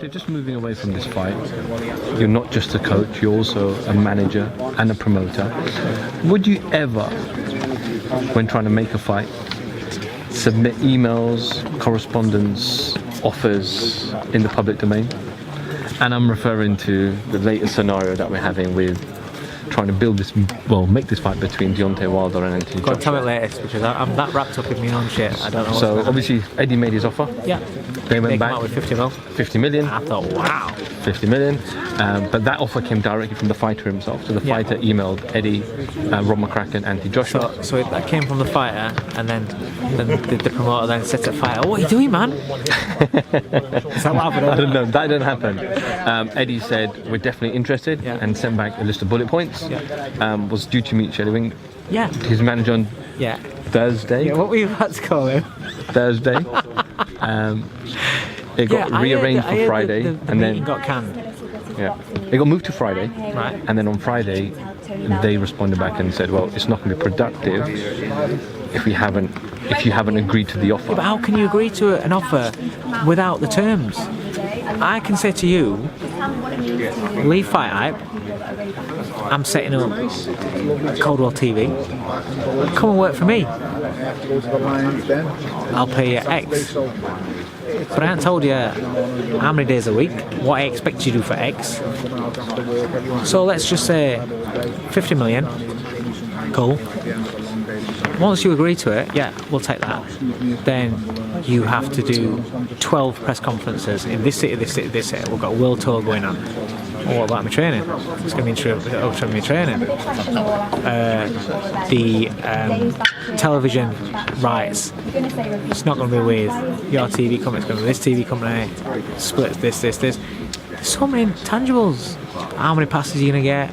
Just moving away from this fight, you're not just a coach, you're also a manager and a promoter. Would you ever, when trying to make a fight, submit emails, correspondence, offers in the public domain? And I'm referring to the latest scenario that we're having with trying to build this, make this fight between Deontay Wilder and Anthony Joshua. Tell me latest, because I'm that wrapped up in my own shit. I don't know. So obviously Eddie made his offer. Yeah. They went back with 50 mil. 50 million. I thought, wow. 50 million. But that offer came directly from the fighter himself. So the fighter emailed Eddie, Rob McCracken, Anthony Joshua. So that came from the fighter, and then the promoter then said to the fighter, "What are you doing, man?" Is that what happened? I don't know. That didn't happen. Eddie said, "We're definitely interested," and sent back a list of bullet points. Was due to meet Shelley his manager on Thursday. Yeah, what were you about to call him? Thursday. It got rearranged for Friday, and then got canned. Yeah, it got moved to Friday, right? And then on Friday, they responded back and said, "Well, it's not going to be productive if you haven't agreed to the offer." Yeah, but how can you agree to an offer without the terms? I can say to you, leave FightHype. I'm setting up Coldwell TV. Come and work for me. I'll pay you X. But I haven't told you how many days a week, what I expect you to do for X. So let's just say 50 million. Cool. Once you agree to it, we'll take that. Then you have to do 12 press conferences in this city, this city, this city. We've got a world tour going on. Oh, what about my training? It's going to be introducing my training. The television rights. It's not going to be with your TV company. It's going to be this TV company. Splits this. There's so many intangibles. How many passes are you going to get?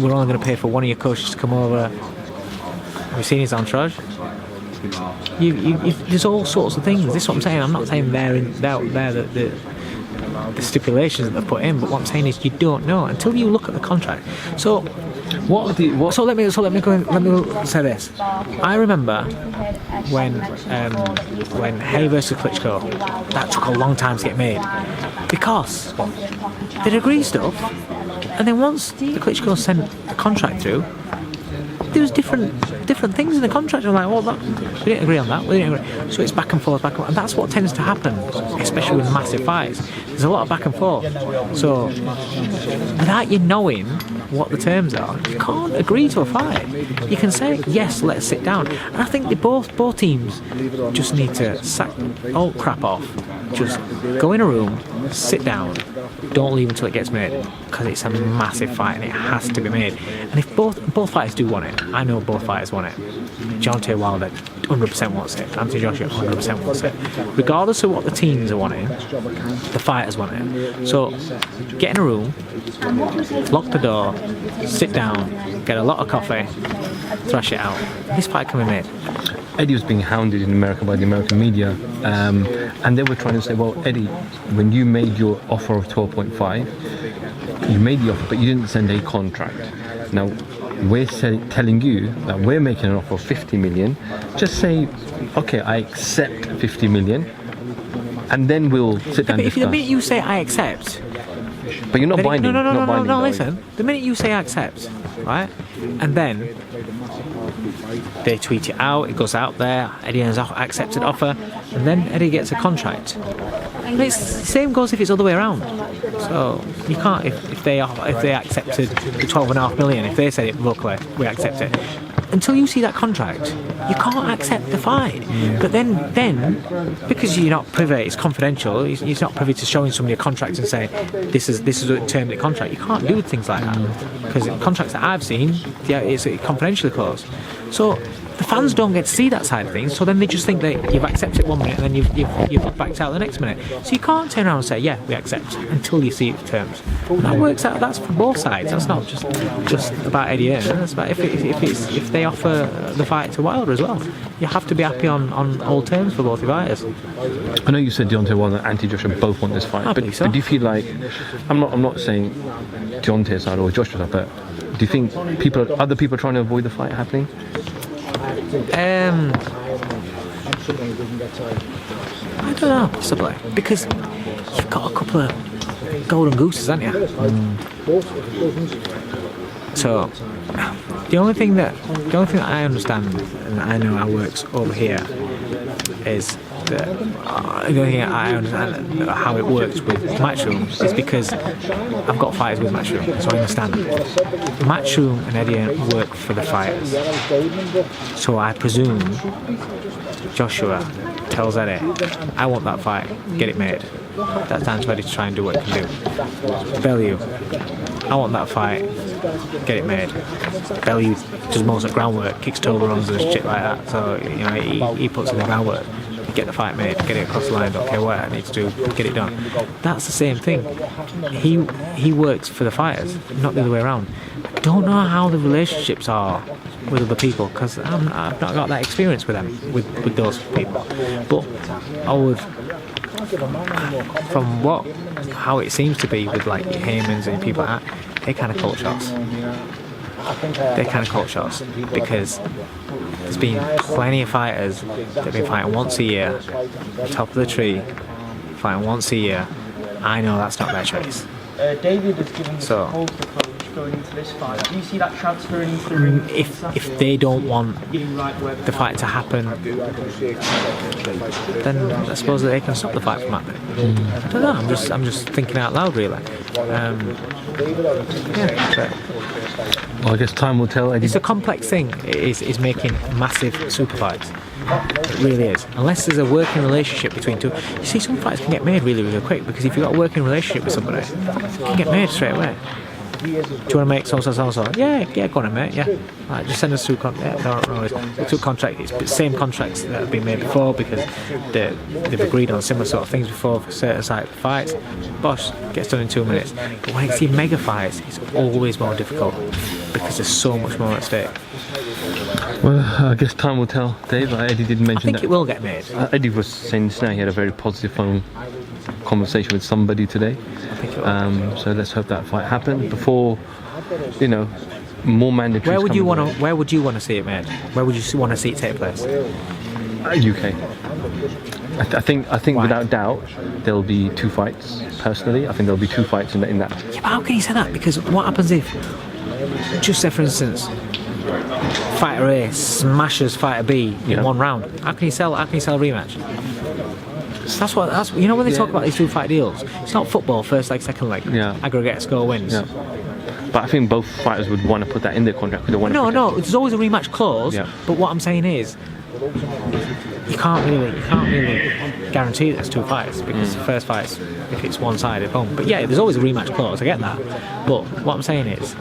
We're only going to pay for one of your coaches to come over. Have you seen his entourage? There's all sorts of things. This is what I'm saying. I'm not saying they're the stipulations that they've put in, but what I'm saying is you don't know until you look at the contract. So let me say this. I remember when Haye versus Klitschko, that took a long time to get made because they'd agree stuff, and then once the Klitschko sent the contract through, there was different things in the contract. I'm like, well, we didn't agree on that. We didn't agree. So it's back and forth, and that's what tends to happen, especially with massive fights. There's a lot of back and forth. So without you knowing what the terms are, you can't agree to a fight. You can say yes, let's sit down. And I think both teams just need to sack all crap off. Just go in a room, sit down. Don't leave until it gets made, because it's a massive fight and it has to be made. And if both fighters do want it, I know both fighters want it. Deontay Wilder 100% wants it. Anthony Joshua 100% wants it. Regardless of what the teams are wanting, the fighters want it. So get in a room, lock the door, sit down, get a lot of coffee, thrash it out. This fight can be made. Eddie was being hounded in America by the American media, and they were trying to say, well, Eddie, when you made your offer of 12.5, you made the offer, but you didn't send a contract. Now, we're telling you that we're making an offer of 50 million. Just say, okay, I accept 50 million, and then we'll sit down and discuss. The minute you say I accept, but you're not binding. No, listen. The minute you say I accept, right, and then they tweet it out, it goes out there, Eddie has accepted offer, and then Eddie gets a contract. And it's the same goes if it's the other way around. So you can't, if they accepted the 12.5 million, if they said it locally, we accept it. Until you see that contract, you can't accept the fight. But then because you're not privy, it's confidential. You're not privy to showing somebody a contract and saying this is a term of the contract. You can't do things like that because contracts that I've seen, it's confidentially closed. So the fans don't get to see that side of things. So then they just think that you've accepted 1 minute and then you've backed out the next minute. So you can't turn around and say we accept until you see the terms. And that works out. That's for both sides. That's not just about Eddie Hearn. That's about if they offer the fight to Wilder as well. You have to be happy on all terms for both fighters. I know you said Deontay Wilder and Anthony Joshua both want this fight, but do you feel like I'm not saying Deontay's side or Joshua's side, but do you think other people are trying to avoid the fight happening? I don't know, possibly, because you've got a couple of golden gooses, haven't you? So the only thing that I understand and I know how it works over here is that the only thing I understand how it works with Matchroom is because I've got fighters with Matchroom, so I understand. Matchroom and Eddie work for the fighters, so I presume Joshua tells Eddie, I want that fight, get it made. That Dan's ready to try and do what he can do. Bellew, I want that fight, get it made. Bellew does most of the groundwork, kicks toe runs and shit like that, so he puts in the groundwork. Get the fight made, get it across the line, don't care what I need to do, get it done. That's the same thing. He works for the fighters, not the other way around. I don't know how the relationships are with other people because I've not got that experience with them, with those people. But I would, from how it seems to be with like Heymans and people like that, they kind of call shots. They kind of call shots because there's been plenty of fighters that have been fighting once a year, top of the tree, fighting once a year. I know that's not their choice. David is giving the coach going into this fight. Do you see that transferring into the ring? If they don't want the fight to happen, then I suppose that they can stop the fight from happening. I don't know. I'm just thinking out loud, really. Well, I guess time will tell, Eddie. It's a complex thing. Is making massive super fights. It really is. Unless there's a working relationship between two. You see, some fights can get made really, really quick because if you've got a working relationship with somebody, it can get made straight away. Do you want to make so? Yeah, go on, mate. Yeah, right, just send us through. Through contract. It's the same contracts that have been made before because they've agreed on similar sort of things before for certain type of fights. Bosh, gets done in 2 minutes. But when it's in mega fights, it's always more difficult because there's so much more at stake. Well, I guess time will tell, Dave. Eddie did mention that. I think it will get made. Eddie was saying this now. He had a very positive phone conversation with somebody today. So let's hope that fight happens before, more mandatory. Where would you want to see it made? Where would you want to see it take place? UK. I think without doubt there'll be 2 fights. Personally, I think there'll be 2 fights in that. Yeah, but how can you say that? Because what happens if, just say for instance, fighter A smashes fighter B in 1 round? How can you sell a rematch? So that's when they talk about these 2 fight deals, it's not football, first leg, second leg, aggregate score wins. Yeah. But I think both fighters would want to put that in their contract. No, there's always a rematch clause. Yeah. But what I'm saying is, you can't really guarantee that there's 2 fights because the first fight's, if it's one-sided, boom. But yeah, there's always a rematch clause. I get that. But what I'm saying is,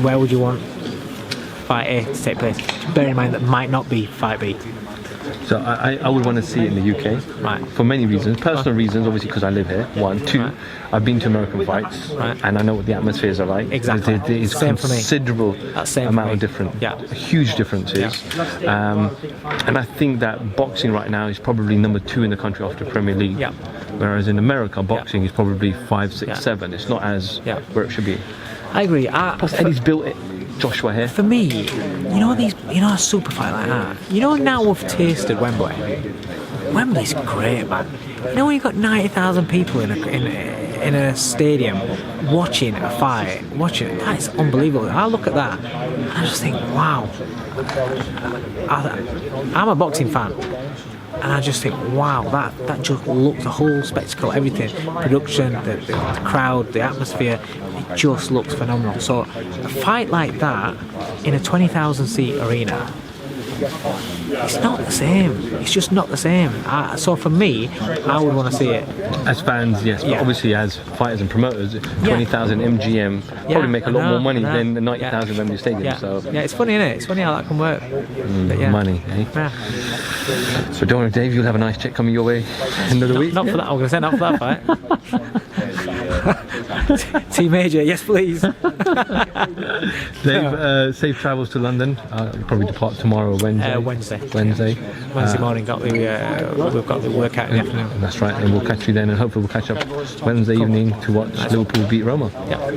where would you want fight A to take place? Bear in mind that might not be fight B. So I would want to see it in the UK, right? For many reasons, personal reasons, obviously because I live here. 1, 2, right. I've been to American fights, right. And I know what the atmospheres are like. Exactly. There is considerable amount of difference, huge differences. Yeah. And I think that boxing right now is probably number 2 in the country after Premier League. Yeah. Whereas in America, boxing is probably 5, 6, 7. It's not as where it should be. I agree. Plus, Eddie's built it. Joshua here. For me, a super fight like that. Now we've tasted Wembley. Wembley's great, man. When you've got 90,000 people in a stadium watching a fight, that is unbelievable. I look at that, and I just think, wow. I'm a boxing fan. And I just think, wow, that just looks, the whole spectacle, everything, production, the crowd, the atmosphere, it just looks phenomenal. So a fight like that in a 20,000 seat arena, it's not the same. It's just not the same. So for me, I would want to see it. As fans, yes, but obviously as fighters and promoters, 20,000 MGM probably make a lot more money than the 90,000 Wembley Stadium. Yeah. So it's funny, isn't it? It's funny how that can work. Money, eh? Yeah. So don't worry, Dave, you'll have a nice check coming your way end of the week. Not for that. I'm going to say not for that fight. Team Major, yes please. Dave, safe travels to London. You'll probably depart tomorrow or Wednesday. Wednesday morning. We've got the workout in the afternoon. That's right, and we'll catch you then, and hopefully we'll catch up Wednesday evening to watch Liverpool beat Roma. Yeah.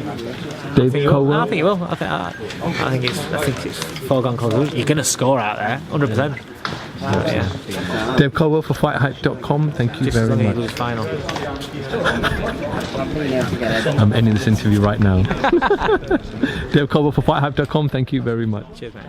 Dave Coldwell. I think it will. I think it's foregone conclusion. You're going to score out there, 100%. Yeah. Dave Coldwell for FightHype.com. Thank you Just as very long as you much. lose final. I'm ending this interview right now. Dave Coldwell for FightHype.com. Thank you very much. Cheers, mate.